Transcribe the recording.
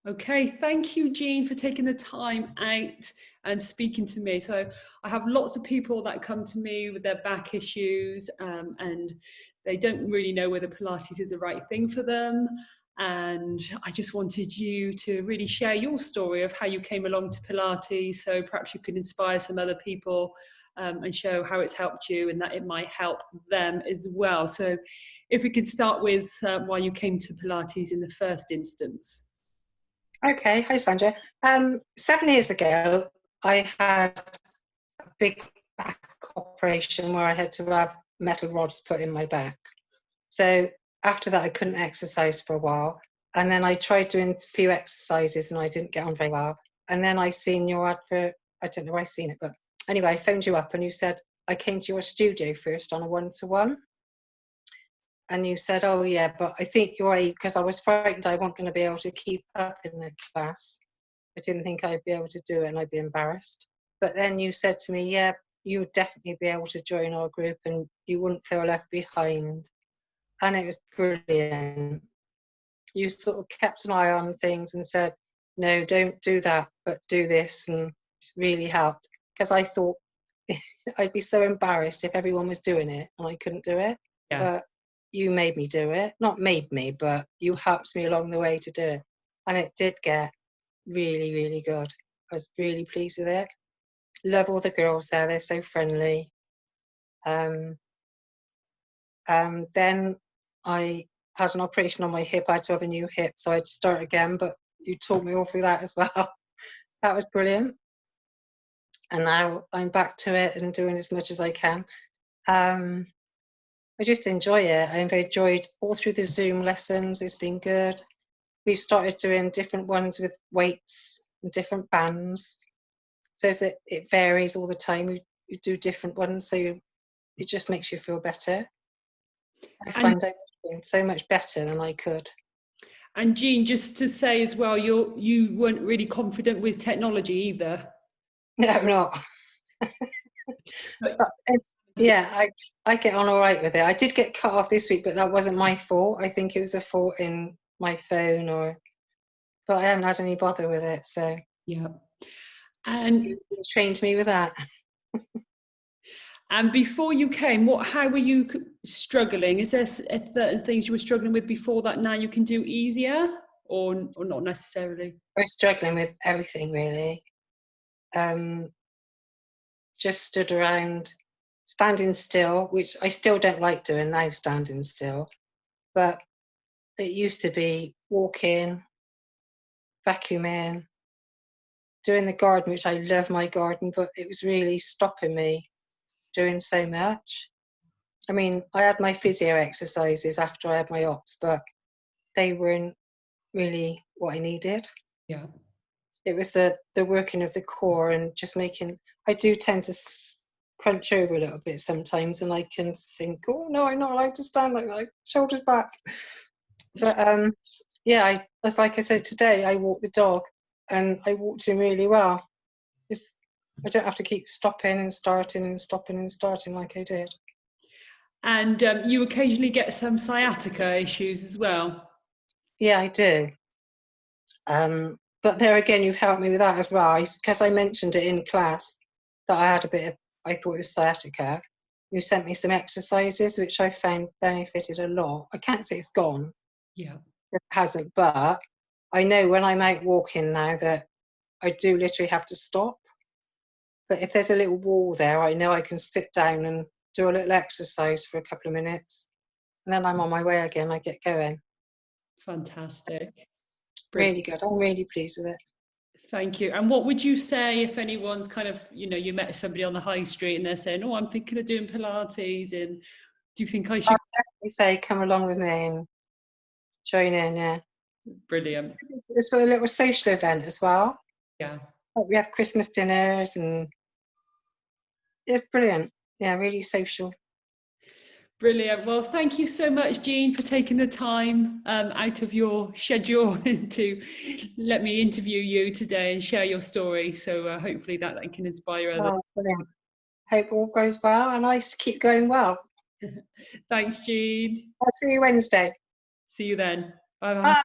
Okay, thank you, Jean, for taking the time out and speaking to me. So I have lots of people that come to me with their back issues, and they don't really know whether Pilates is the right thing for them. And I just wanted you to really share your story of how you came along to Pilates. So perhaps you could inspire some other people, and show how it's helped you and that it might help them as well. So if we could start with why you came to Pilates in the first instance. Okay, hi Sandra. 7 years ago, I had a big back operation where I had to have metal rods put in my back. So after that, I couldn't exercise for a while. And then I tried doing a few exercises and I didn't get on very well. And then I seen your advert. I don't know where I seen it, but anyway, I phoned you up and you said I came to your studio first on a one-to-one. And you said, oh yeah, but I think you're because I was frightened I wasn't going to be able to keep up in the class. I didn't think I'd be able to do it and I'd be embarrassed. But then you said to me, yeah, you'd definitely be able to join our group and you wouldn't feel left behind. And it was brilliant. You sort of kept an eye on things and said, no, don't do that, but do this. And it's really helped because I thought I'd be so embarrassed if everyone was doing it and I couldn't do it. Yeah. But you made me do it. Not made me, but you helped me along the way to do it. And it did get really, really good. I was really pleased with it. Love all the girls there. They're so friendly. Then I had an operation on my hip. I had to have a new hip, so I'd start again, but you taught me all through that as well. That was brilliant. And now I'm back to it and doing as much as I can. I just enjoy it. I've enjoyed all through the Zoom lessons. It's been good. We've started doing different ones with weights and different bands. So it varies all the time. You do different ones, so it just makes you feel better. I find I'm feeling so much better than I could. And Jean, just to say as well, you weren't really confident with technology either. No, I'm not. Yeah, I get on all right with it. I did get cut off this week, but that wasn't my fault. I think it was a fault in my phone, but I haven't had any bother with it. So yeah, and you trained me with that. And before you came, how were you struggling? Is there certain things you were struggling with before that now you can do easier, or not necessarily? I was struggling with everything really. Just stood around standing still, which I still don't like doing now, standing still. But it used to be walking, vacuuming, doing the garden, which I love my garden, but it was really stopping me doing so much. I mean, I had my physio exercises after I had my ops, but they weren't really what I needed. Yeah. It was the working of the core and just making, I do tend to crunch over a little bit sometimes and I can think, oh no, I'm not allowed to stand like that, shoulders back. But yeah, like I said today, I walked the dog and I walked him really well. I don't have to keep stopping and starting and stopping and starting like I did. And you occasionally get some sciatica issues as well. Yeah, I do. But there again, you've helped me with that as well. Because I mentioned it in class that I had I thought it was sciatica. You sent me some exercises, which I found benefited a lot. I can't say it's gone. Yeah. It hasn't, but I know when I'm out walking now that I do literally have to stop. But if there's a little wall there, I know I can sit down and do a little exercise for a couple of minutes. And then I'm on my way again, I get going. Fantastic. Really good. I'm really pleased with it. Thank you. And what would you say if anyone's kind of, you met somebody on the high street and they're saying, oh, I'm thinking of doing Pilates, and do you think I should? I'd definitely say come along with me and join in, yeah. Brilliant. It's a little social event as well. Yeah. Like we have Christmas dinners and it's brilliant. Yeah, really social. Brilliant. Well, thank you so much, Jean, for taking the time out of your schedule to let me interview you today and share your story. So hopefully that can inspire others. Oh, brilliant. Hope all goes well and nice to keep going well. Thanks, Jean. I'll see you Wednesday. See you then. Bye-bye. Bye.